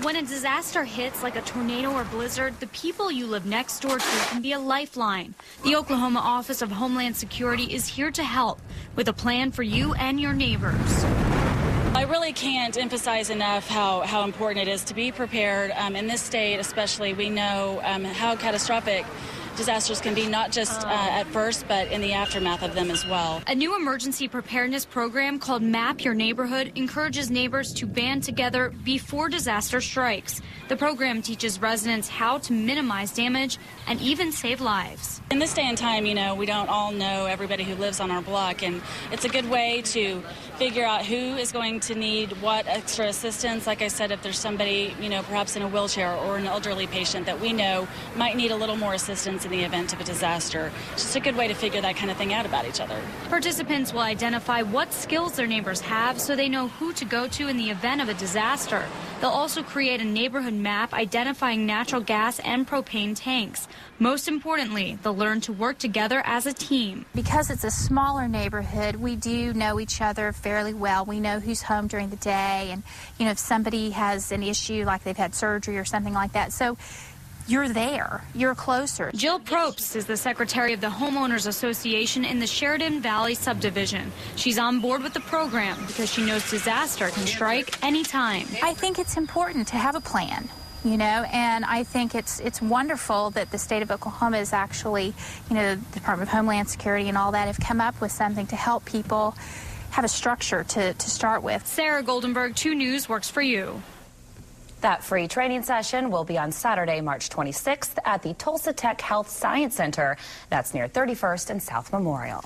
When a disaster hits like a tornado or blizzard, the people you live next door to can be a lifeline. The Oklahoma Office of Homeland Security is here to help with a plan for you and your neighbors. I really can't emphasize enough how important it is to be prepared. In this state especially, we know how catastrophic disasters can be, not just at first, but in the aftermath of them as well. A new emergency preparedness program called Map Your Neighborhood encourages neighbors to band together before disaster strikes. The program teaches residents how to minimize damage and even save lives. In this day and time, you know, we don't all know everybody who lives on our block, and it's a good way to figure out who is going to need what extra assistance. Like I said, if there's somebody, you know, perhaps in a wheelchair or an elderly patient that we know might need a little more assistance in the event of a disaster. It's just a good way to figure that kind of thing out about each other. Participants will identify what skills their neighbors have so they know who to go to in the event of a disaster. They'll also create a neighborhood map identifying natural gas and propane tanks. Most importantly, they'll learn to work together as a team. Because it's a smaller neighborhood, we do know each other fairly well. We know who's home during the day, and you know, if somebody has an issue like they've had surgery or something like that. So you're there, you're closer. Jill Probst is the secretary of the Homeowners Association in the Sheridan Valley subdivision. She's on board with the program because she knows disaster can strike anytime. I think it's important to have a plan, you know, and I think it's wonderful that the state of Oklahoma is actually, you know, the Department of Homeland Security and all that have come up with something to help people have a structure to start with. Sarah Goldenberg, 2 News, works for you. That free training session will be on Saturday, March 26th at the Tulsa Tech Health Science Center. That's near 31st and South Memorial.